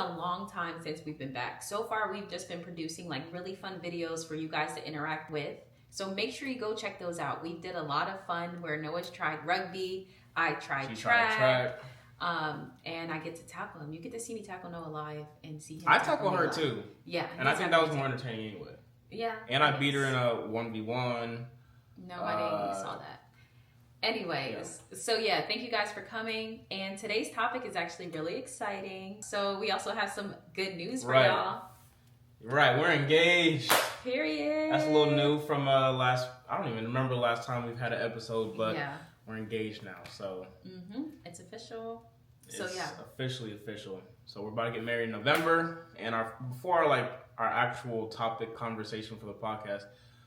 a long time since we've been back. So far, we've just been producing like really fun videos for you guys to interact with. So make sure you go check those out. We did a lot of fun where Noah's tried rugby, I tried track. And I get to tackle him. You get to see me tackle Noah live and see him. I tackle her too. Yeah. And I think that was more entertaining anyway. Yeah. And I beat her in a 1v1. No, I didn't saw that. Anyways, so yeah, thank you guys for coming. And today's topic is actually really exciting. So we also have some good news for y'all. Right, we're engaged. Period. That's a little new from last. I don't even remember the last time we've had an episode, but we're engaged now. So it's official. It's officially official. So we're about to get married in November, and before our actual topic conversation for the podcast,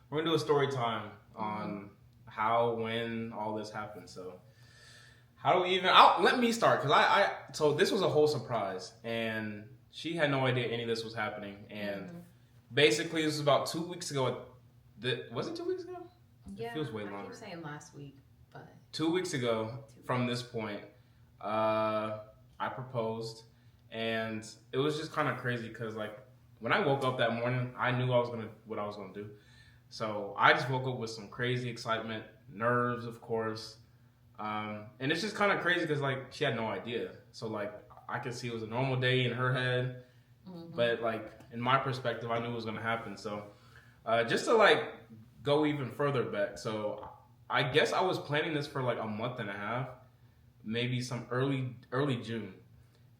we're gonna do a story time on how, when all this happened. So how do we even? Let me start because so this was a whole surprise, and she had no idea any of this was happening. And basically, this was about 2 weeks ago. Was it 2 weeks ago? Yeah, it feels way longer. I keep saying last week, but 2 weeks ago from this point, I proposed, and it was just kind of crazy because like when I woke up that morning, I knew what I was gonna do. So I just woke up with some crazy excitement, nerves, of course, and it's just kind of crazy because like she had no idea. So like I could see it was a normal day in her head, but like in my perspective, I knew it was gonna happen. So just to like go even further back, so I guess I was planning this for like a month and a half, maybe some early June.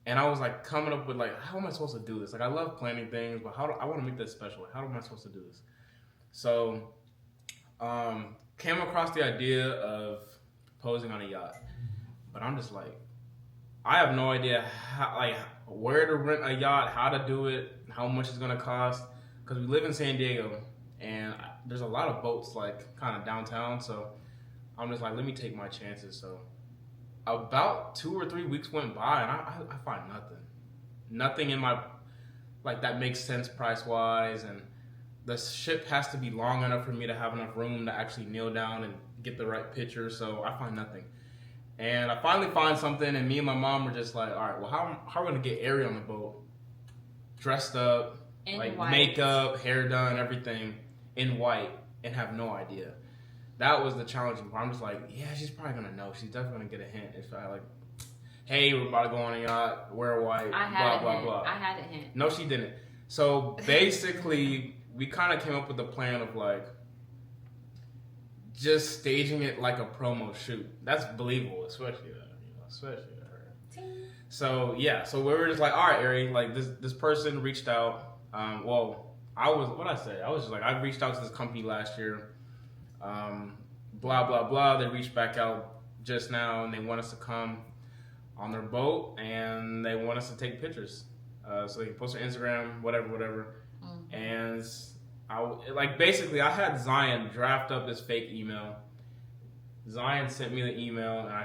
And I was like coming up with like, how am I supposed to do this? Like I love planning things, but I want to make this special? How am I supposed to do this? So came across the idea of proposing on a yacht. But I'm just like, I have no idea how, like where to rent a yacht, how to do it, how much it's gonna cost. Because we live in San Diego and there's a lot of boats like kind of downtown. So I'm just like, let me take my chances. So about 2 or 3 weeks went by and I find nothing in my, like that makes sense price wise, and the ship has to be long enough for me to have enough room to actually kneel down and get the right picture. So I find nothing, and I finally find something, and me and my mom were just like, all right, well how are we gonna get Ari on the boat dressed up in like white. Makeup, hair done, everything in white, and have no idea. That was the challenging part. I'm just like, yeah, she's probably gonna know. She's definitely gonna get a hint. If I like, hey, we're about to go on a yacht, wear white, blah. I had a hint. No, she didn't. So basically, we kind of came up with a plan of like just staging it like a promo shoot. That's believable, especially her. So yeah, so we were just like, all right, Ari, like this person reached out. I was just like, I reached out to this company last year. Blah blah blah. They reached back out just now, and they want us to come on their boat, and they want us to take pictures, so they can post on Instagram, whatever. And I had Zion draft up this fake email. Zion sent me the email, and I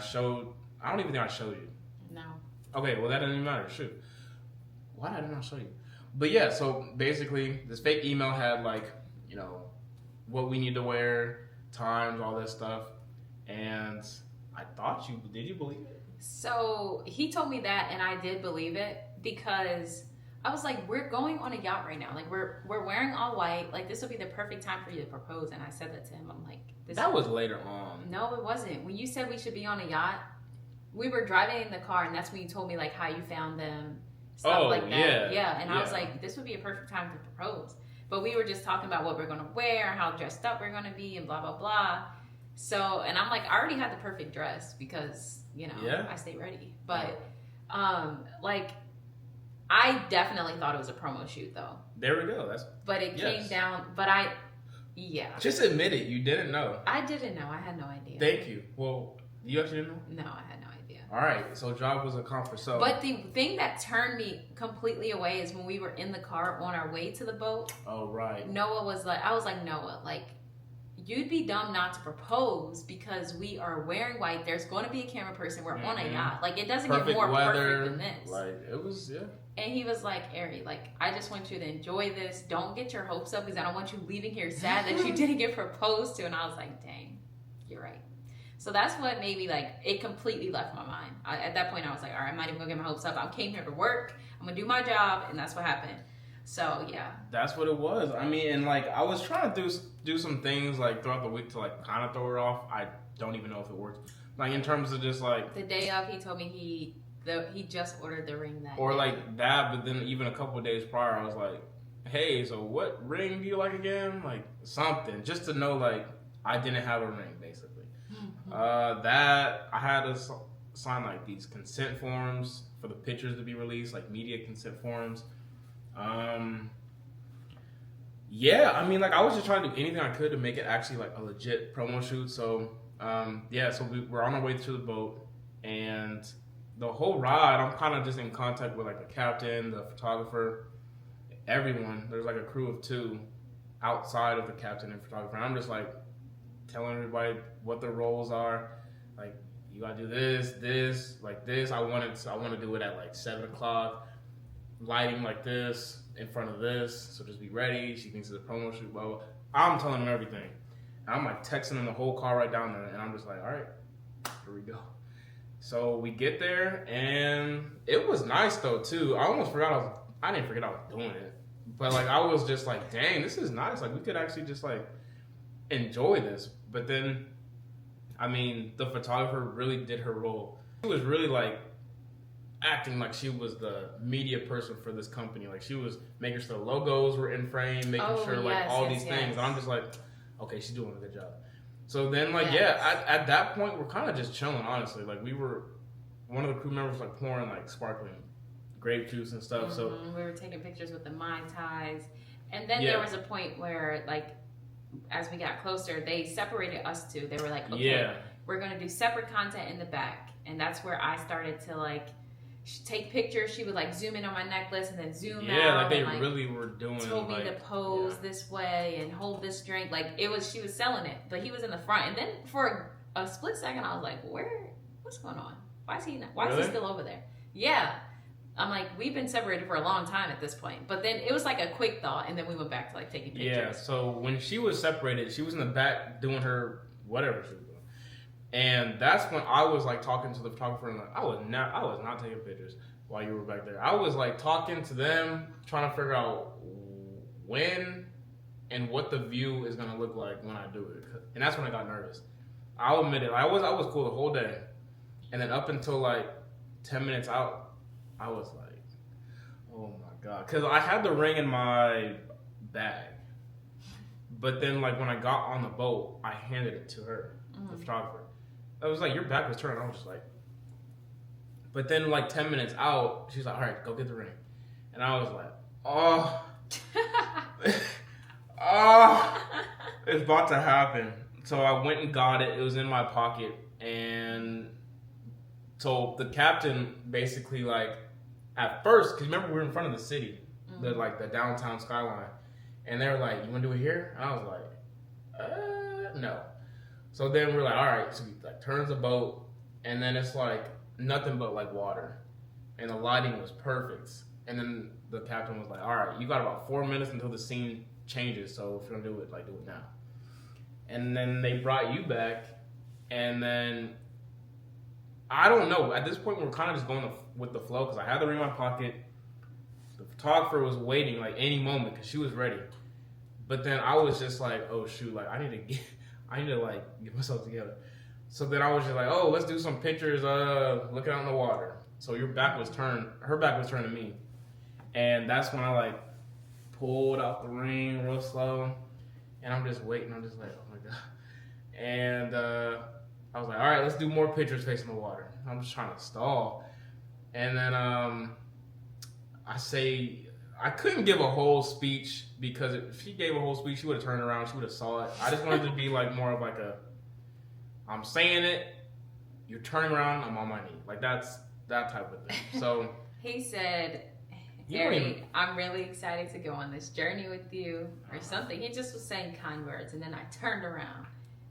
don't even think I showed you. No. Okay, well that doesn't even matter. Shoot, why did I not show you? But yeah, so basically, this fake email had like, what we need to wear, times, all that stuff. And I thought did you believe it? So he told me that, and I did believe it because I was like, we're going on a yacht right now. Like we're wearing all white. Like this would be the perfect time for you to propose. And I said that to him. I'm like, that was later on. No, it wasn't. When you said we should be on a yacht, we were driving in the car, and that's when you told me like how you found them, stuff like that. Yeah. And I was like, this would be a perfect time to propose. But we were just talking about what we're going to wear, how dressed up we're going to be, and blah, blah, blah. So, and I'm like, I already had the perfect dress because, I stay ready. But, like, I definitely thought it was a promo shoot, though. There we go. But it came down, Just admit it. You didn't know. I didn't know. I had no idea. Thank you. Well, you actually didn't know? No, I had no idea. All right. So, job was accomplished. So. But the thing that turned me completely away is when we were in the car on our way to the boat. Oh, right. I was like, Noah, like, you'd be dumb not to propose because we are wearing white. There's going to be a camera person. We're on a yacht. Like, it doesn't get more perfect than this. Like, it was, yeah. And he was like, Ari, like, I just want you to enjoy this. Don't get your hopes up because I don't want you leaving here sad that you didn't get proposed to. And I was like, dang, you're right. So that's what made me like, it completely left my mind. At that point, I was like, all right, I'm not even gonna get my hopes up. I came here to work. I'm gonna do my job, and that's what happened. So yeah, that's what it was. I mean, and like I was trying to do some things like throughout the week to like kind of throw her off. I don't even know if it worked. Like in terms of just like the day of, he told me he just ordered the ring that or day. Like that. But then even a couple of days prior, I was like, hey, so what ring do you like again? Like something just to know like I didn't have a ring basically. That I had to sign like these consent forms for the pictures to be released, like media consent forms. Yeah, I mean, like I was just trying to do anything I could to make it actually like a legit promo shoot. So, so we're on our way to the boat, and the whole ride, I'm kind of just in contact with like the captain, the photographer, everyone. There's like a crew of 2 outside of the captain and photographer. And I'm just like telling everybody what their roles are. Like, you gotta do this, like this. I want to do it at like 7:00. Lighting like this in front of this, so just be ready. She thinks it's a promo shoot, blah, blah. I'm telling them everything. And I'm like texting them the whole car right down there, and I'm just like, all right, here we go. So we get there, and it was nice though too. I almost forgot I didn't forget I was doing it, but like I was just like, dang, this is nice. Like we could actually just like enjoy this. But then, I mean, the photographer really did her role. She was really like acting like she was the media person for this company. Like she was making sure the logos were in frame, making sure like all these things. And I'm just like, okay, she's doing a good job. So then like, at that point, we're kind of just chilling, honestly. Like one of the crew members like pouring like sparkling grape juice and stuff. So we were taking pictures with the Mai Tais. And then there was a point where like, as we got closer, they separated us 2. They were like, okay, we're going to do separate content in the back. And that's where I started to like, take pictures. She would like zoom in on my necklace and then zoom out. Yeah, like they really were doing. Told me to pose this way and hold this drink. Like she was selling it, but he was in the front. And then for a split second, I was like, what's going on? Why is he still over there? Yeah. I'm like, we've been separated for a long time at this point. But then it was like a quick thought, and then we went back to like taking pictures. Yeah. So when she was separated, she was in the back doing her whatever she was doing. And that's when I was like talking to the photographer, and like, I was not taking pictures while you were back there. I was like talking to them, trying to figure out when and what the view is gonna look like when I do it. And that's when I got nervous. I'll admit it. I was cool the whole day, and then up until like 10 minutes out, I was like, oh my god, because I had the ring in my bag. But then like when I got on the boat, I handed it to her, the photographer. I was like, your back was turned. I was just like, but then like 10 minutes out, she's like, all right, go get the ring. And I was like, oh, it's about to happen. So I went and got it. It was in my pocket. And so the captain basically like, at first, because remember we were in front of the city, the downtown skyline. And they were like, you want to do it here? And I was like, no. So then we're like, all right. So we like turns the boat, and then it's like nothing but like water, and the lighting was perfect. And then the captain was like, all right, you got about 4 minutes until the scene changes. So if you're gonna do it, like do it now. And then they brought you back, and then I don't know. At this point, we're kind of just going with the flow because I had the ring in my pocket. The photographer was waiting like any moment because she was ready. But then I was just like, oh shoot, like I need to like get myself together. So then I was just like, oh, let's do some pictures looking out in the water. So her back was turned to me. And that's when I like pulled out the ring real slow. And I'm just waiting. I'm just like, oh my God. And I was like, all right, let's do more pictures facing the water. I'm just trying to stall. And then I couldn't give a whole speech because if she gave a whole speech, she would have turned around, she would have saw it. I just wanted to be like more of like I'm saying it, you're turning around, I'm on my knee. Like that's that type of thing. So he said, Harry, I'm really excited to go on this journey with you or something. He just was saying kind words, and then I turned around.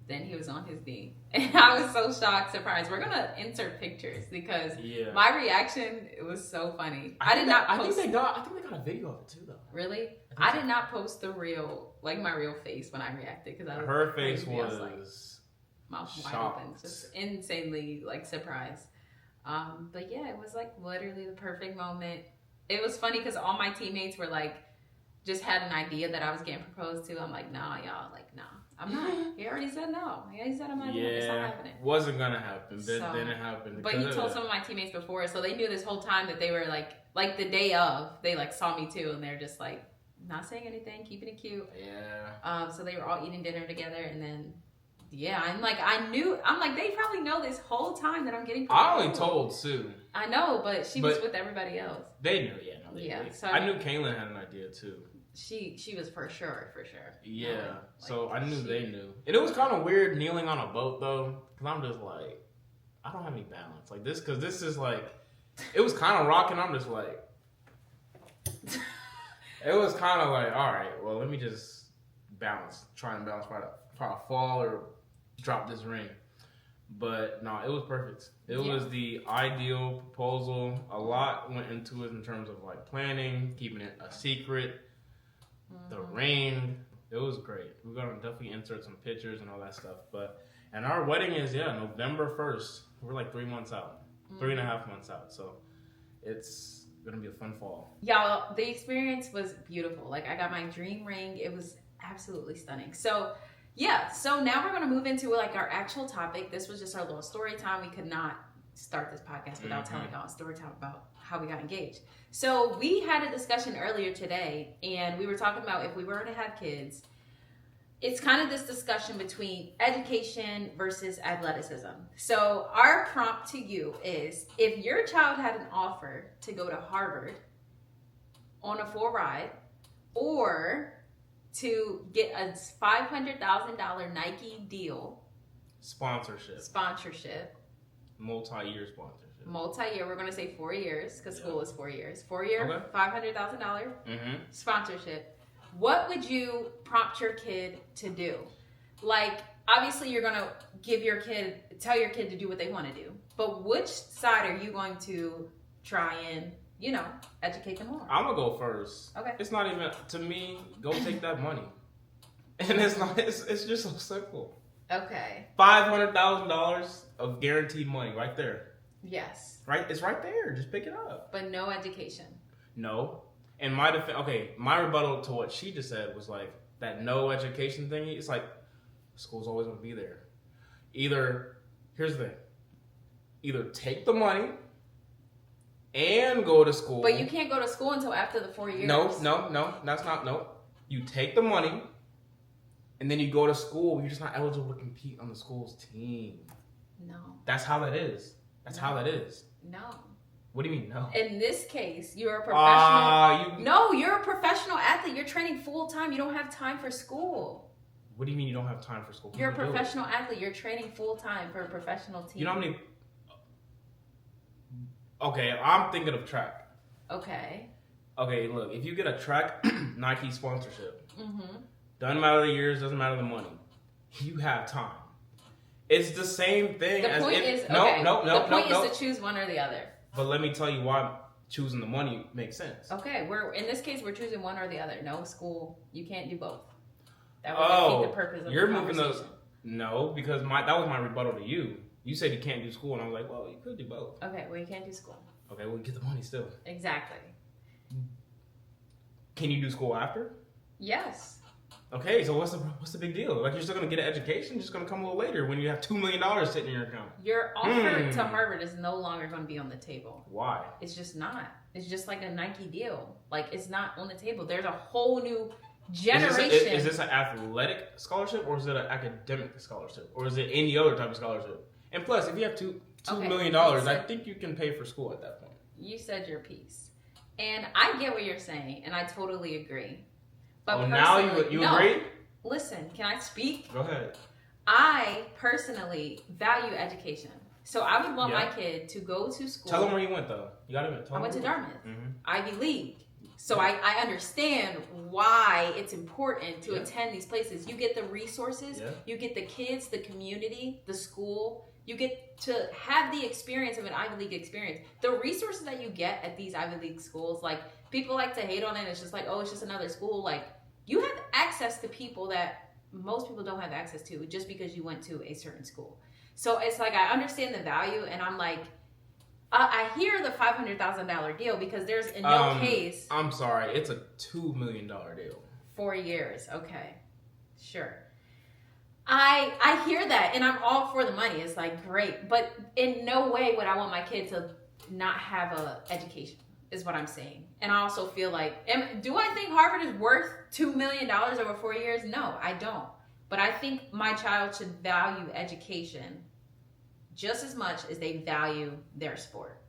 Then he was on his knee. And I was so shocked, surprised. We're going to insert pictures because my reaction, it was so funny. I think they got a video of it too, though. Really? I did not post the real, like my real face when I reacted. Her face was... mouth wide open, just insanely like surprised. But yeah, it was like literally the perfect moment. It was funny because all my teammates were like, just had an idea that I was getting proposed to. I'm like, nah, y'all, like, nah, I'm not. He already said no. He said I'm not doing it. It's not happening. Wasn't gonna happen. Then it happened. But he told some of my teammates before, so they knew this whole time that they were like the day of, they like saw me too, and they're just like, not saying anything, keeping it cute. Yeah. So they were all eating dinner together, and then. Yeah, I'm like, they probably know this whole time that I'm getting proposed. I only told Sue. I know, but she was with everybody else. They knew, yeah. So I knew Kaylin had an idea too. She was for sure. Yeah, so I knew they knew. And it was kind of weird kneeling on a boat though, because I'm just like, I don't have any balance. Like this, because this is like, it was kind of rocking. I'm just like, it was kind of like, all right, well, let me just try and balance, try to fall or drop this ring. But no, it was perfect. It was the ideal proposal. A lot went into it in terms of like planning, keeping it a secret, the ring. It was great. We're gonna definitely insert some pictures and all that stuff. And our wedding is November 1st. We're like 3 months out, 3.5 months out. So it's gonna be a fun fall. Y'all, the experience was beautiful. Like I got my dream ring. It was absolutely stunning. So now we're going to move into like our actual topic. This was just our little story time. We could not start this podcast without telling y'all a story time about how we got engaged. So we had a discussion earlier today, and we were talking about if we were to have kids, it's kind of this discussion between education versus athleticism. So our prompt to you is, if your child had an offer to go to Harvard on a full ride, or to get a $500,000 Nike deal. Sponsorship. Multi-year. We're going to say 4 years because school is 4 years. 4 year, $500,000 sponsorship. What would you prompt your kid to do? Like, obviously you're going to tell your kid to do what they want to do. But which side are you going to try and educate them on? I'm gonna go first. Okay. It's not even, to me, go take that money. And it's just so simple. Okay. $500,000 of guaranteed money right there. Yes. Right? It's right there. Just pick it up. But no education. No. And my rebuttal to what she just said was like, that no education thing, it's like, school's always gonna be there. Here's the thing. Either take the money and go to school. But you can't go to school until after the 4 years. No. That's not, no. You take the money, and then you go to school. You're just not eligible to compete on the school's team. No. That's how that is. How that is. No. What do you mean, no? In this case, you're a professional. No, you're a professional athlete. You're training full time. You don't have time for school. What do you mean you don't have time for school? You're a professional athlete. You're training full time for a professional team. You know how many... Okay, I'm thinking of track. Okay, look, if you get a track Nike sponsorship, doesn't matter the years, doesn't matter the money, you have time. It's the same thing. The point is to choose one or the other. But let me tell you why choosing the money makes sense. Okay, in this case we're choosing one or the other. No school, you can't do both. That would defeat the purpose of the conversation. No, because that was my rebuttal to you. You said you can't do school, and I was like, well, you could do both. Okay, well, you can't do school. Okay, well, get the money still. Exactly. Can you do school after? Yes. Okay, so what's the big deal? Like, you're still going to get an education, you're just going to come a little later when you have $2 million sitting in your account. Your offer to Harvard is no longer going to be on the table. Why? It's just not. It's just like a Nike deal. Like, it's not on the table. There's a whole new generation. Is this an athletic scholarship, or is it an academic scholarship? Or is it any other type of scholarship? And plus, if you have $2 million, I think you can pay for school at that point. You said your piece. And I get what you're saying, and I totally agree. But now you agree? Listen, can I speak? Go ahead. I personally value education. So I would want my kid to go to school. Tell them where you went, though. You got to tell them. I went to Dartmouth, Ivy League. So I understand why it's important to attend these places. You get the resources, you get the kids, the community, the school. You get to have the experience of an Ivy League experience. The resources that you get at these Ivy League schools, like, people like to hate on it. It's just like, oh, it's just another school. Like, you have access to people that most people don't have access to just because you went to a certain school. So it's like I understand the value, and I'm like, I hear the $500,000 deal because there's in no case. I'm sorry, it's a $2 million deal. 4 years, okay, sure. I hear that, and I'm all for the money. It's like great, but in no way would I want my kid to not have a education. Is what I'm saying. And I also feel like, do I think Harvard is worth $2 million over 4 years? No, I don't. But I think my child should value education just as much as they value their sport.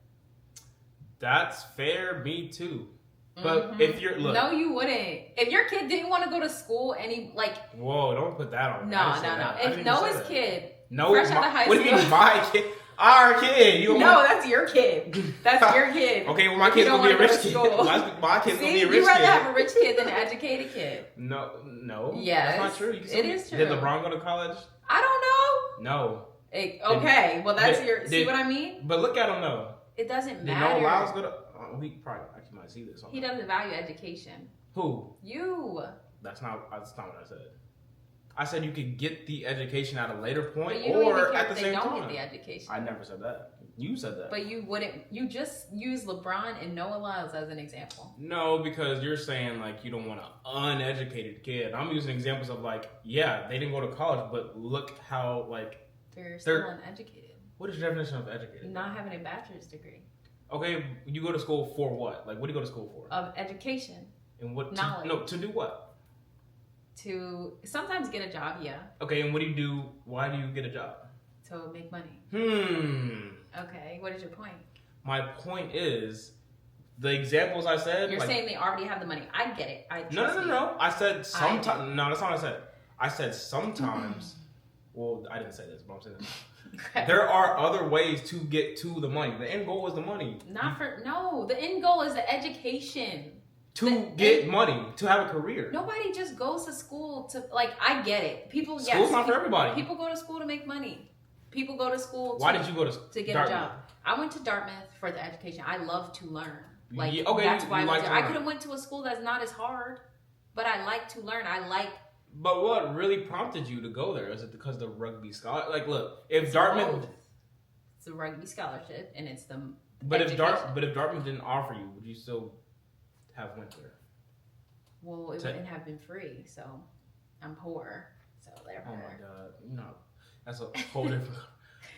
That's fair, me too. But if you're no, you wouldn't. If your kid didn't want to go to school and he whoa, don't put that on. No. If Noah's kid, fresh out of high school, what do you mean my kid? Our kid. That's your kid. That's your kid. Okay, well my kid's gonna be a rich kid. My kid's gonna be a rich kid. You'd rather have a rich kid than an educated kid. No. Yes. That's not true. It is true. Did LeBron go to college? I don't know. No. Okay, well that's see what I mean? But look at him though. It doesn't matter. Did Noah Lyles go to? We probably actually might see this. He doesn't value education. Who? You. That's not what I said. I said you could get the education at a later point or at the same time. They don't get the education. I never said that. You said that. But you wouldn't. You just use LeBron and Noah Lyles as an example. No, because you're saying like you don't want an uneducated kid. I'm using examples of like, yeah, they didn't go to college, but look how like they're still uneducated. What is your definition of educated? Not having a bachelor's degree. Okay, you go to school for what? Like, what do you go to school for? Of education. And what? Knowledge. To do what? To sometimes get a job, yeah. Okay, and what do you do? Why do you get a job? To make money. Okay, what is your point? My point is, the examples I said. You're saying they already have the money. I get it. No. I said sometimes. No, that's not what I said. I said sometimes. Well, I didn't say this, but I'm saying this. There are other ways to get to the money. The end goal is the money. The end goal is the education. To get money, to have a career. Nobody just goes to school to I get it. School's not for everybody. People go to school to make money. People go to school Why did you go to get Dartmouth? a job? I went to Dartmouth for the education. I love to learn. Okay, that's why I could have went to a school that's not as hard, but I like to learn. But what really prompted you to go there? Is it because of the rugby scholarship? Like, look, if Dartmouth, it's a rugby scholarship, and it's the. But if Dartmouth didn't offer you, would you still have went there? Well, it wouldn't have been free, so I'm poor, so therefore. Oh my god, no, that's a whole different.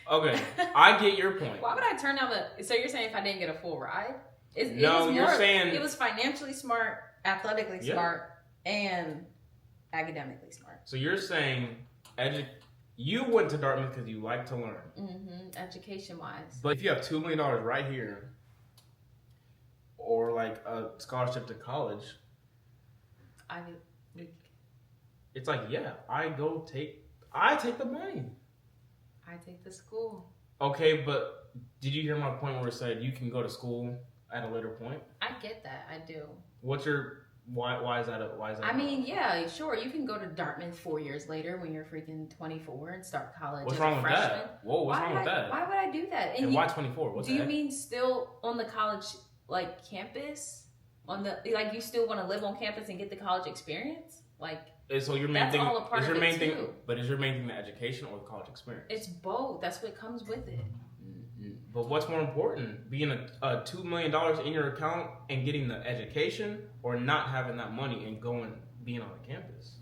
Okay, I get your point. Why would I turn down the? So you're saying if I didn't get a full ride? You're saying it was financially smart, athletically smart, and academically smart. So you're saying you went to Dartmouth because you like to learn. Education wise. But if you have $2 million right here, or like a scholarship to college, it's like, yeah, I take the money. I take the school. Okay, but did you hear my point where it said you can go to school at a later point? I get that. I do. Why is that? I mean, yeah, sure. You can go to Dartmouth 4 years later when you're freaking 24 and start college. What's wrong with that? Whoa, what's wrong with that? Why would I do that? And why 24? Do you mean still on the college campus? You still want to live on campus and get the college experience? So your main thing is your main thing, but is your main thing the education or the college experience? It's both. That's what comes with it. But what's more important, being a $2 million in your account and getting the education, or not having that money and being on the campus?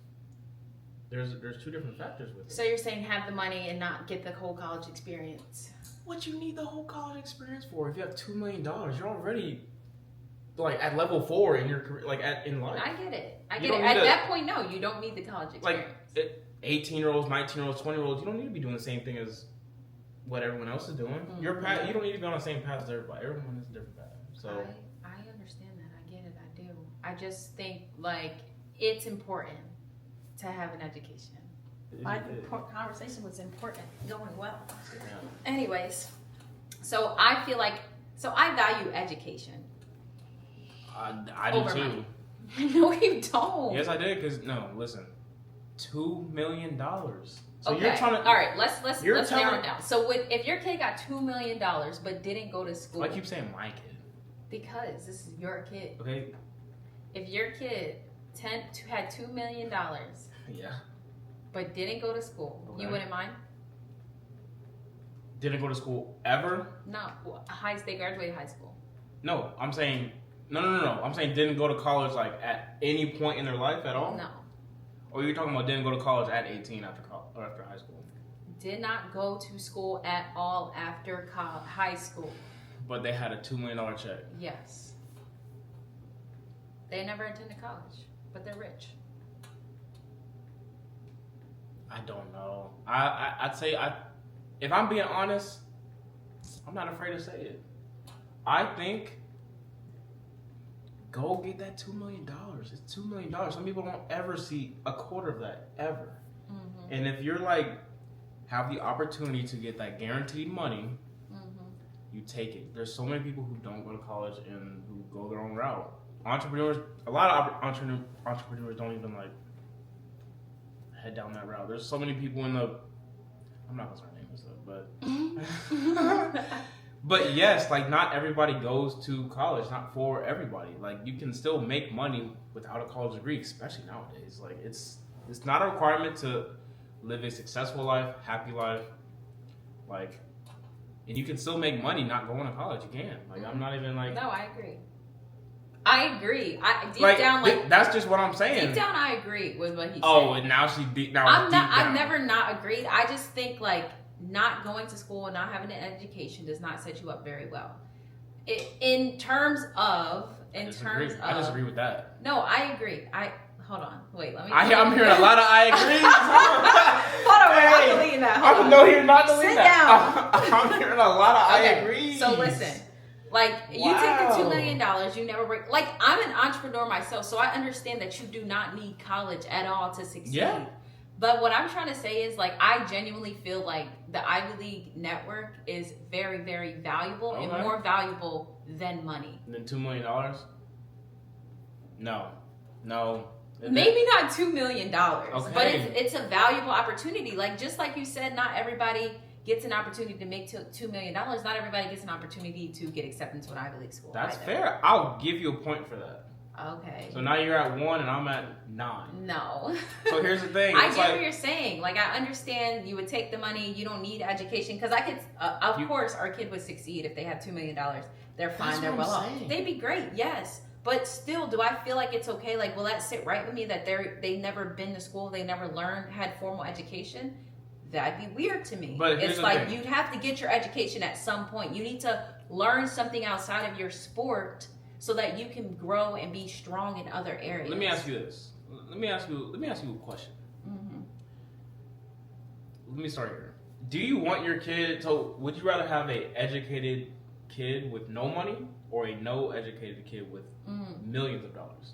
There's two different factors with it. So you're saying have the money and not get the whole college experience? What you need the whole college experience for? If you have $2 million, you're already at level 4 in your career, in life. I get it. At that point, no, you don't need the college experience. 18-year-olds, 19-year-olds, 20-year-olds, you don't need to be doing the same thing as what everyone else is doing. Your path, you don't need to be on the same path as everybody. Everyone has a different path. So I understand that. I get it. I do. I just think it's important to have an education. My conversation was important, going well. Yeah. Anyways, so I feel I value education. I do too. Money. No, you don't. Yes, I did. Listen, $2 million. So okay. You're trying to. All right, let's narrow it down. So if your kid got $2 million but didn't go to school, why keep saying my kid? Because this is your kid. Okay. If your kid had $2 million, yeah, but didn't go to school, okay, you wouldn't mind? Didn't go to school ever? No, they graduated high school. No, I'm saying no. I'm saying didn't go to college like at any point in their life at all. No. Or you're talking about didn't go to college at 18 after high school? Did not go to school at all after high school. But they had a $2 million check. Yes. They never attended college, but they're rich. I don't know. I'd say if I'm being honest, I'm not afraid to say it. I think go get that $2 million. It's $2 million. Some people don't ever see a quarter of that ever. Mm-hmm. And if you're like have the opportunity to get that guaranteed money, you take it. There's so many people who don't go to college and who go their own route. Entrepreneurs, a lot of entrepreneurs don't even like head down that route. There's so many people in the, I'm not gonna start naming stuff, but but yes, like not everybody goes to college. Not for everybody. Like you can still make money without a college degree, especially nowadays. Like it's not a requirement to live a successful life, happy life, like. And you can still make money not going to college. You can. Like, I'm not even like... No, I agree. Deep like, down, like... That's just what I'm saying. Deep down, I agree with what he said. Oh, and now she deep down. I've never not agreed. I just think, like, not going to school and not having an education does not set you up very well. I disagree with that. No, I agree. Hold on. Wait, let me... I'm hearing a lot of I agree. Hold on, we're not deleting that. I'm no here not deleting that. Sit down. I'm hearing a lot of I agree. So listen, like you take the $2 million, you never break. Like I'm an entrepreneur myself, so I understand that you do not need college at all to succeed. Yeah. But what I'm trying to say is like I genuinely feel like the Ivy League network is very, very valuable and more valuable than money. Than $2 million? No. Maybe not $2 million, okay. But it's a valuable opportunity. Like just like you said, not everybody gets an opportunity to make $2 million. Not everybody gets an opportunity to get accepted to an Ivy League school. That's fair. I'll give you a point for that. Okay. So now you're at 1 and I'm at 9. No. So here's the thing. I get what you're saying. Like I understand you would take the money. You don't need education because I could. Of course, our kid would succeed if they had $2 million. They're fine. They're well off. They'd be great. Yes. But still, do I feel like it's okay? Like, will that sit right with me that they've never been to school, they never had formal education? That'd be weird to me. But it's like you'd have to get your education at some point. You need to learn something outside of your sport so that you can grow and be strong in other areas. Let me ask you this. Let me ask you a question. Mm-hmm. Let me start here. Do you want your kid? So, would you rather have an educated kid with no money or a no educated kid with millions of dollars?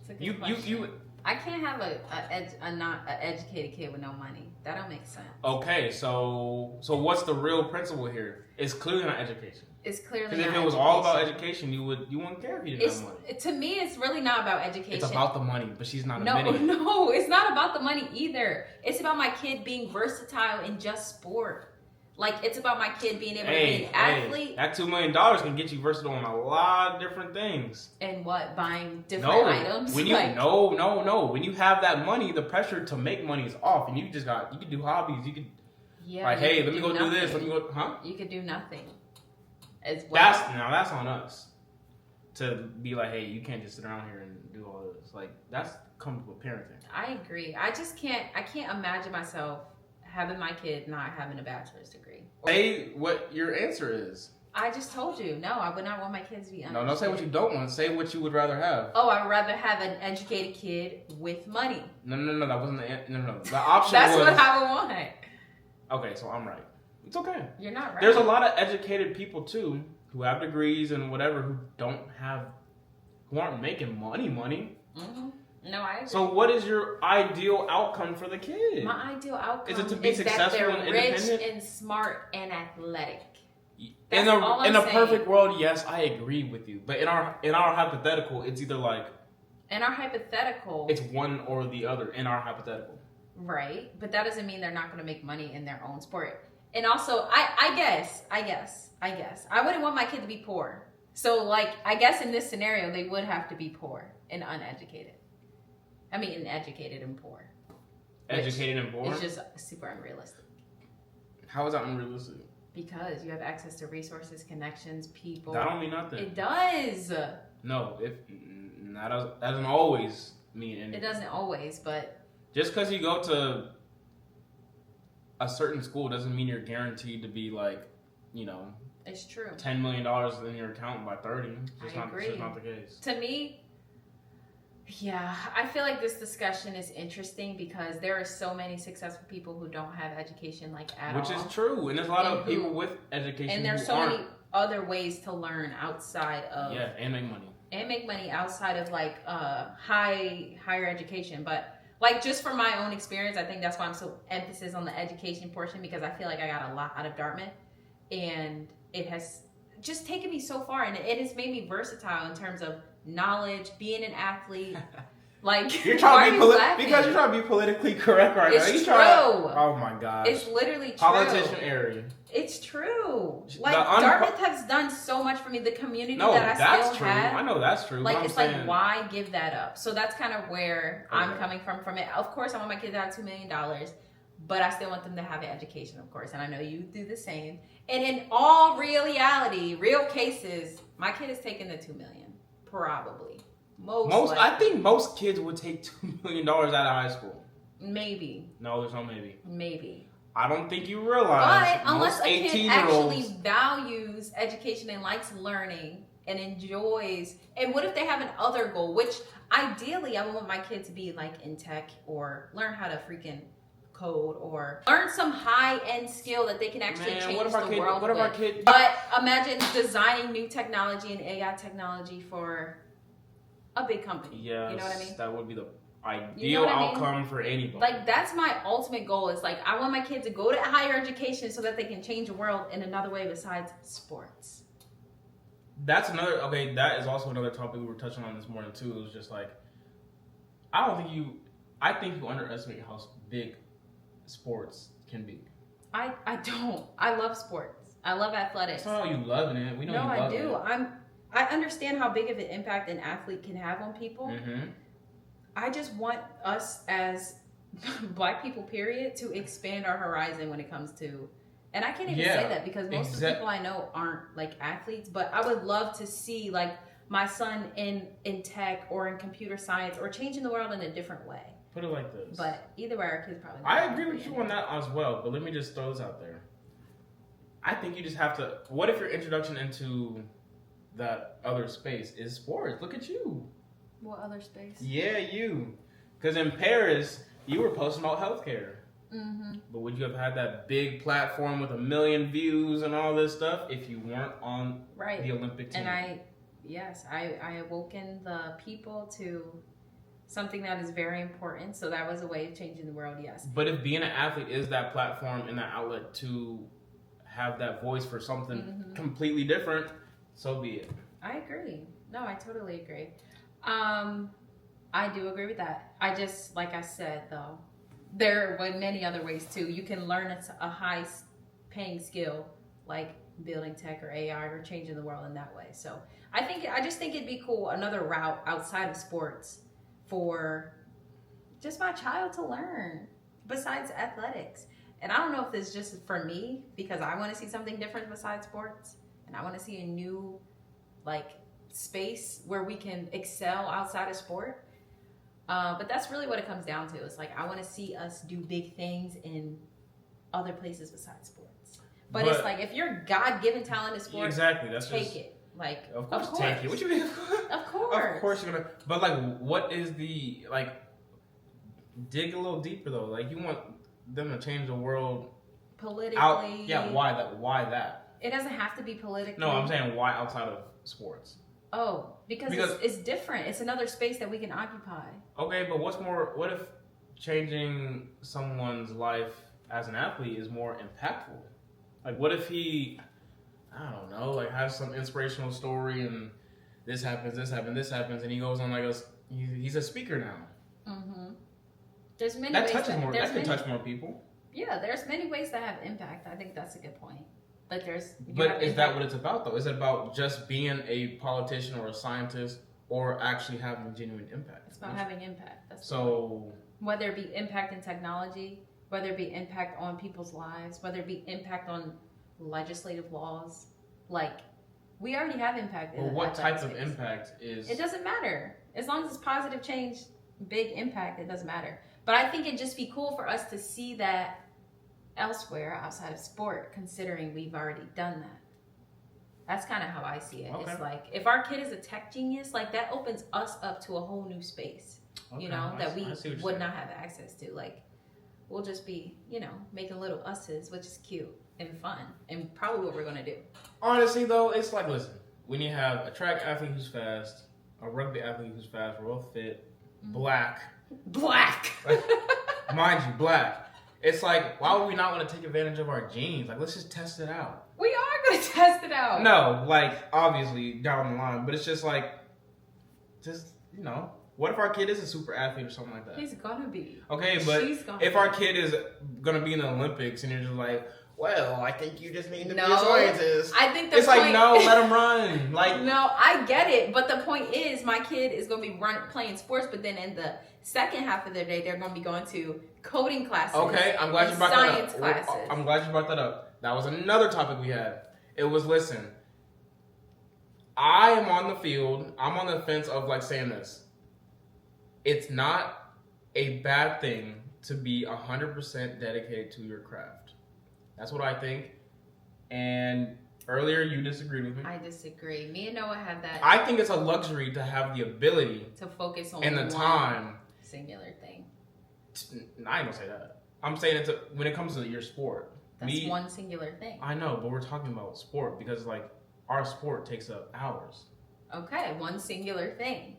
I can't have a not educated kid with no money. That don't make sense. Okay, so what's the real principle here? It's clearly not education. It's clearly not. Because if it was all about education, you wouldn't care if you didn't have money. To me, it's really not about education. It's about the money, but she's not admitting it. No, it's not about the money either. It's about my kid being versatile in just sport. Like, it's about my kid being able to be an athlete. That $2 million can get you versatile on a lot of different things. And what? Buying different items? No. When you have that money, the pressure to make money is off. And you could do hobbies. You could, hey, let me go do this. Let me go, huh? You could do nothing as well. That's on us. To be like, hey, you can't just sit around here and do all this. Like, that's comes with parenting. I agree. I can't imagine myself having my kid not having a bachelor's degree. Say what your answer is. I just told you. No, I would not want my kids to be uneducated. No, don't say what you don't want. Say what you would rather have. Oh, I would rather have an educated kid with money. No. That wasn't the option. That's what I would want. Okay, so I'm right. It's okay. You're not right. There's a lot of educated people too who have degrees and whatever who aren't making money. Mm-hmm. No, I agree. So what is your ideal outcome for the kid? My ideal outcome is it to be successful that and they're independent? rich and smart and athletic. In a perfect world, yes, I agree with you. But in our hypothetical, it's either like in our hypothetical, it's one or the other. In our hypothetical, right? But that doesn't mean they're not going to make money in their own sport. And also, I guess I wouldn't want my kid to be poor. So, like, I guess in this scenario, they would have to be poor and uneducated. I mean, educated and poor. educated and born. It's just super unrealistic. How is that unrealistic? Because you have access to resources, connections, people. That don't mean nothing. It does. No, that doesn't always mean anything. It doesn't always, but just because you go to a certain school doesn't mean you're guaranteed to be like, it's true. $10 million in your account by 30. I agree. It's just not the case. To me, yeah, I feel like this discussion is interesting because there are so many successful people who don't have education at all. Which is true, and there's a lot of people with education and there's so many other ways to learn outside of and make money. And make money outside of higher education, but just from my own experience, I think that's why I'm so emphasis on the education portion, because I feel like I got a lot out of Dartmouth, and it has just taken me so far, and it has made me versatile in terms of knowledge, being an athlete. You're trying to be because you're trying to be politically correct right now. It's true. Oh my gosh. It's literally true. Politician area. It's true. Dartmouth has done so much for me. The community that I still have. I know that's true. It's why give that up? So that's kind of where I'm coming from it. Of course, I want my kids to have $2 million, but I still want them to have an education, of course. And I know you do the same. And in all real cases, my kid is taking the $2 million. Probably. I think most kids would take $2 million out of high school. Maybe. No, there's no maybe. Maybe. I don't think you realize. But unless a kid actually values education and likes learning and enjoys, and what if they have an other goal? Which ideally, I would want my kid to be in tech or learn how to freaking code or learn some high-end skill that they can actually change the world with. But imagine designing new technology and AI technology for a big company. Yes, you know what I mean? That would be the ideal outcome for anybody. That's my ultimate goal. Is I want my kids to go to higher education so that they can change the world in another way besides sports. That is also another topic we were touching on this morning too. It was just I think you underestimate how big sports can be. I don't. I love sports. I love athletics. That's not how you loving it. We know you love it. No, I do. I understand how big of an impact an athlete can have on people. Mm-hmm. I just want us as Black people, period, to expand our horizon when it comes to, and I can't even say that because most of the people I know aren't athletes, but I would love to see my son in tech or in computer science or changing the world in a different way. Put it like this. But either way, our kids probably. I agree with you on that as well, but let me just throw this out there. I think you just have to. What if your introduction into that other space is sports? Look at you. What other space? Yeah, you. Because in Paris, you were posting about healthcare. Mm-hmm. But would you have had that big platform with 1 million views and all this stuff if you weren't on the Olympic team? And I awoken the people to something that is very important. So that was a way of changing the world, yes. But if being an athlete is that platform and that outlet to have that voice for something completely different, so be it. I agree. No, I totally agree. I do agree with that. I just, like I said, though, there are many other ways too. You can learn a high-paying skill like building tech or AI or changing the world in that way. So I just think it'd be cool, another route outside of sports for just my child to learn besides athletics. And I don't know if it's just for me because I want to see something different besides sports, and I want to see a new space where we can excel outside of sport. But that's really what it comes down to. It's I want to see us do big things in other places besides sports. But it's if your God-given talent is sports, exactly, take it. Of course, take it. What you mean? Of course. Of course you're gonna. But what is the dig a little deeper though. You want them to change the world politically. Why that? Why that? It doesn't have to be politically. No, I'm saying why outside of sports. Oh, because it's different. It's another space that we can occupy. Okay, but what if changing someone's life as an athlete is more impactful? What if he, I don't know, has some inspirational story and this happens, and he goes on he's a speaker now. Mm-hmm. There's many that ways touches more. That can touch more people. Yeah, there's many ways to have impact. I think that's a good point. But is that what it's about though? Is it about just being a politician or a scientist, or actually having genuine impact? It's about having impact. That's so Whether it be impact in technology, whether it be impact on people's lives, whether it be impact on legislative laws, like we already have impact. Well, what type of impact is? It doesn't matter as long as it's positive change, big impact. It doesn't matter. But I think it'd just be cool for us to see that elsewhere outside of sport, considering we've already done that. That's kind of how I see it. Okay. It's like if our kid is a tech genius, like that opens us up to a whole new space. Okay. You know, that we would not have access to. Like we'll just be, you know, making little us's, which is cute and fun, and probably what we're gonna do. Honestly, though, it's like, listen, when you have a track athlete who's fast, a rugby athlete who's fast, we're all fit, black, like, mind you, black. It's like, why would we not want to take advantage of our genes? Like, let's just test it out. We are gonna test it out. No, like obviously down the line, but it's just like, just you know. What if our kid is a super athlete or something like that? He's gonna be. Okay, but if our kid is gonna be in the Olympics and you're just like, well, I think you just need to be a scientist. I think it's like, no, let him run. Like, no, I get it, but the point is, my kid is gonna be playing sports, but then in the second half of their day, they're gonna be going to coding classes. Okay, I'm glad you brought that up. Science classes. I'm glad you brought that up. That was another topic we had. It was, listen, I am on the field. I'm on the fence of like saying this. It's not a bad thing to be 100% dedicated to your craft. That's what I think. And earlier you disagreed with me. I disagree. Me and Noah have that. I think it's a luxury to have the ability to focus on and the time. Singular thing. I ain't gonna say that. I'm saying it's when it comes to your sport. That's one singular thing. I know, but we're talking about sport because like our sport takes up hours. Okay, one singular thing.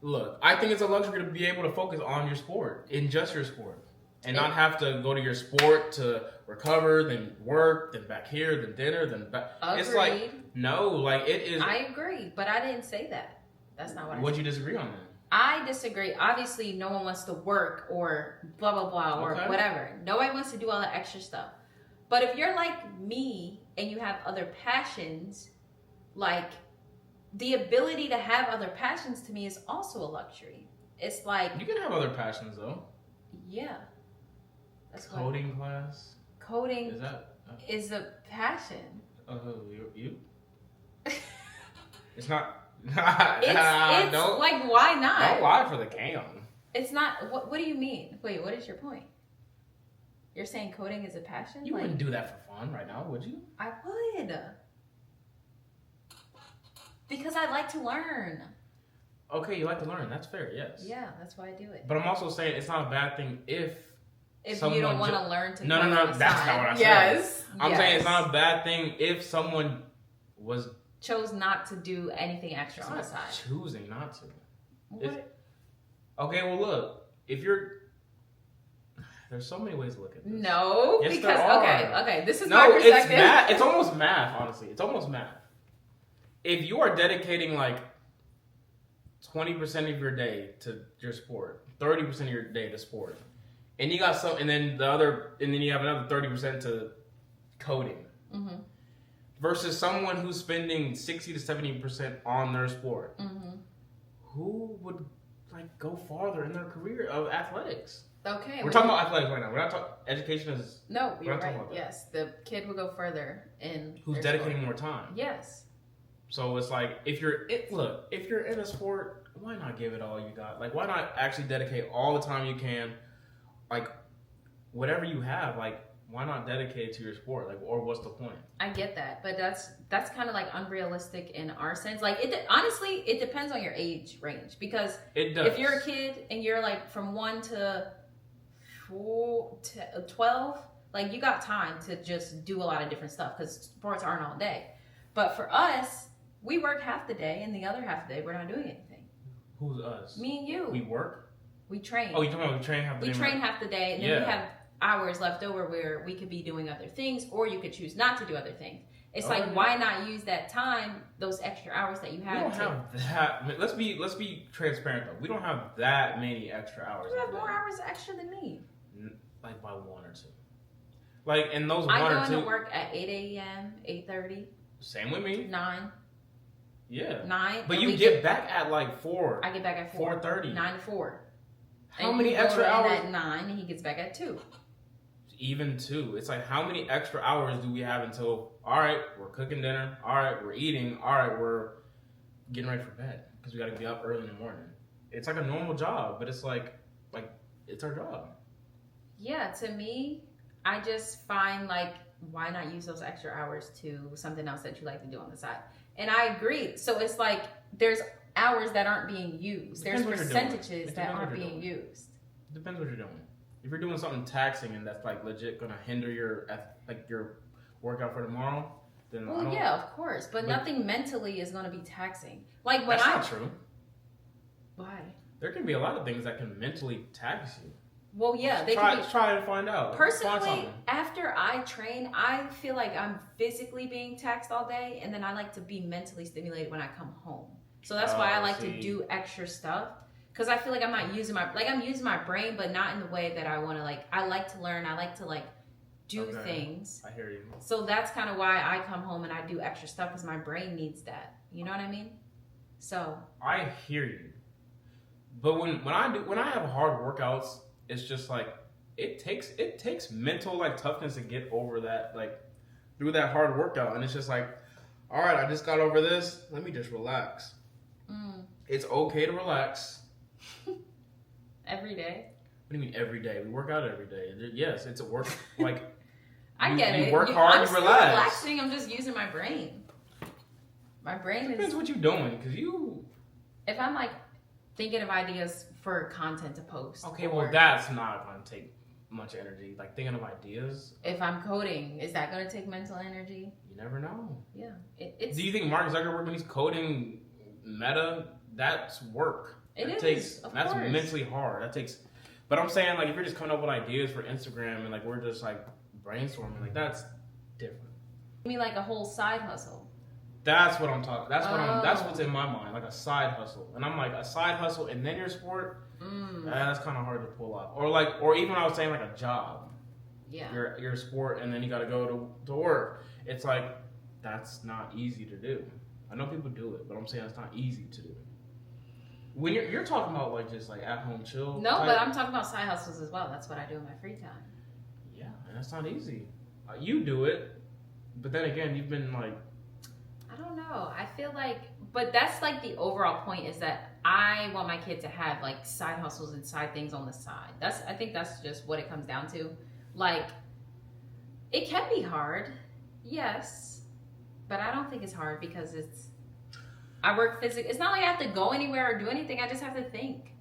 Look, I think it's a luxury to be able to focus on your sport, in just your sport, and not have to go to your sport to recover, then work, then back here, then dinner, then back. Agreed. It's like, no, like it is. I agree, but I didn't say that. That's not what I said. What'd you disagree on then? I disagree. Obviously, no one wants to work or blah, blah, blah, or whatever. Nobody wants to do all that extra stuff. But if you're like me and you have other passions, like the ability to have other passions to me is also a luxury. It's like... You can have other passions though. Yeah. That's coding class? Coding is a passion. You? It's not... it's like, why not? Don't lie for the cam. It's not... What do you mean? Wait, what is your point? You're saying coding is a passion? You wouldn't do that for fun right now, would you? I would. Because I like to learn. Okay, you like to learn. That's fair, yes. Yeah, that's why I do it. But I'm also saying it's not a bad thing if you don't want to learn to No, that's not what I said. Yes. I'm saying it's not a bad thing if someone chose not to do anything extra on the side. Choosing not to. What? Okay, well look, if you're... There's so many ways to look at this. No, yes, because there are. Okay, this is my perspective. It's math. It's almost math, honestly. It's almost math. If you are dedicating like 20% of your day to your sport, 30% of your day to sport, and you got and then you have another 30% to coding, versus someone who's spending 60 to 70% on their sport, who would like go farther in their career of athletics? Okay, we're talking about athletics right now. We're not talking education. You're right. Yes, the kid will go further in. Who's dedicating more time? Yes. So it's like if you're in a sport, why not give it all you got? Like, why not actually dedicate all the time you can? Like, whatever you have, like, why not dedicate it to your sport? Like, or what's the point? I get that, but that's kind of like unrealistic in our sense. Like, honestly, it depends on your age range because if you're a kid and you're like from 1 to 12, like you got time to just do a lot of different stuff because sports aren't all day. But for us, we work half the day and the other half of the day we're not doing anything. Who's us? Me and you. We work? We train. Oh, you're talking about we train half the day? We train half the day and then we have hours left over where we could be doing other things or you could choose not to do other things. It's like, why not use that time, those extra hours that you have? We don't have that. Let's be transparent though. We don't have that many extra hours. You have more hours extra than me. Like by 1 or 2. Like, and those I 1 or 2. I go into work at 8 a.m., 8:30. Same with me. 9. Yeah. 9. But you get back at like 4. I get back at 4. 4:30. 9 to 4. How many extra hours? At 9 and he gets back at 2. Even 2. It's like, how many extra hours do we have until, all right, we're cooking dinner. All right, we're eating. All right, we're getting ready for bed because we got to be up early in the morning. It's like a normal job, but it's like it's our job. Yeah, to me, I just find like, why not use those extra hours to something else that you like to do on the side? And I agree. So it's like there's hours that aren't being used. There's percentages that aren't being used. Depends what you're doing. If you're doing something taxing and that's like legit gonna hinder your workout for tomorrow, then yeah, of course. But nothing mentally is gonna be taxing. Like when that's not true. Why? There can be a lot of things that can mentally tax you. Well, yeah, try to find out. Personally, after I train, I feel like I'm physically being taxed all day, and then I like to be mentally stimulated when I come home. So that's why I like to do extra stuff, because I feel like I'm not using I'm using my brain, but not in the way that I want to. Like, I like to learn. I like to do things. I hear you. So that's kind of why I come home and I do extra stuff, because my brain needs that. You know what I mean? So I hear you. But when I have hard workouts, it's just like it takes mental toughness to get over that, through that hard workout. And it's just like, all right, I just got over this. Let me just relax. It's okay to relax. Every day? What do you mean every day? We work out every day. Yes, it's a work. I get it. You work hard, you relax. Relaxing. I'm just using my brain. My brain depends what you're doing, because if I'm thinking of ideas for content to post. Okay, well that's not going to take much energy. Thinking of ideas. If I'm coding, is that going to take mental energy? You never know. Yeah. Do you think Mark Zuckerberg, when he's coding Meta, that's work? Of that's course. mentally hard. That takes. But I'm saying if you're just coming up with ideas for Instagram and we're just brainstorming, that's different. You mean a whole side hustle? That's what I'm talking. That's what's in my mind, a side hustle. And I'm a side hustle and then your sport. That's kind of hard to pull off. Or even I was saying a job. Yeah. Your sport and then you got to go to work. It's that's not easy to do. I know people do it, but I'm saying it's not easy to do. When you're talking about just at home chill. No, but I'm talking about side hustles as well. That's what I do in my free time. Yeah, and that's not easy. You do it, but then again, you've been I don't know. I feel but that's the overall point, is that I want my kid to have side hustles and side things on the side. I think that's just what it comes down to. It can be hard, yes, but I don't think it's hard because I work physically. It's not I have to go anywhere or do anything. I just have to think.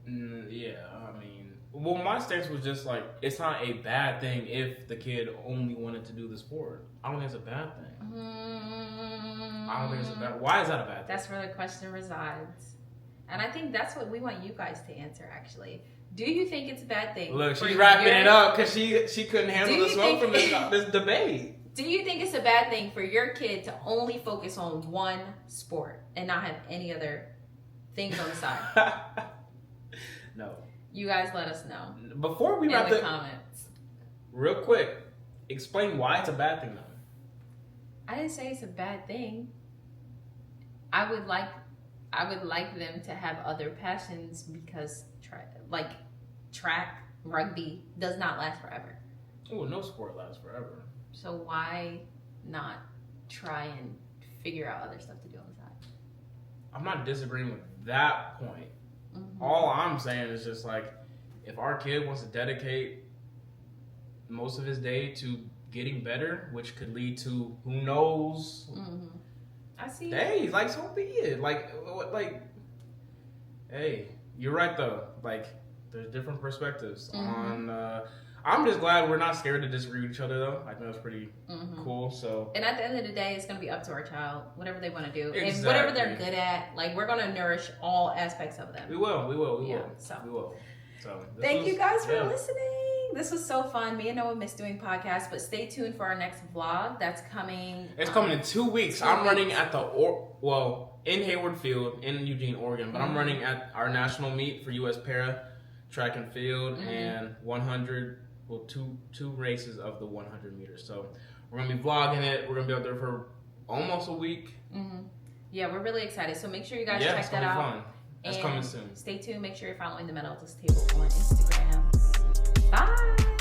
Yeah, I mean, well, my stance was just it's not a bad thing if the kid only wanted to do the sport. I don't think it's a bad thing. I don't think it's a bad. Why is that a bad thing? That's where the question resides, and I think that's what we want you guys to answer. Actually, do you think it's a bad thing? Look, she's wrapping it up because she couldn't handle the smoke from this debate. Do you think it's a bad thing for your kid to only focus on one sport and not have any other things on the side? No. You guys let us know. Before we wrap in the comments. Real quick, explain why it's a bad thing, though. I didn't say it's a bad thing. I would like them to have other passions, because track, rugby does not last forever. Oh, no sport lasts forever. So why not try and figure out other stuff to do on the side? I'm not disagreeing with that point. All I'm saying is just if our kid wants to dedicate most of his day to getting better, which could lead to who knows. I see. Hey, so be it. Hey, you're right though. There's different perspectives on. I'm just glad we're not scared to disagree with each other, though. I think that's pretty cool. So, and at the end of the day, it's going to be up to our child, whatever they want to do, exactly. And whatever they're good at. We're going to nourish all aspects of them. We will. We will. So, thank you guys for listening. This was so fun. Me and Noah miss doing podcasts, but stay tuned for our next vlog. That's coming. It's coming in 2 weeks. I'm running at in Hayward Field in Eugene, Oregon, but I'm running at our national meet for U.S. Para Track and Field and 100. Well, two races of the 100 meters. So we're gonna be vlogging it. We're gonna be out there for almost a week. Yeah, we're really excited. So make sure you guys check that out. That's coming soon. Stay tuned. Make sure you're following the Mental Illness Table on Instagram. Bye.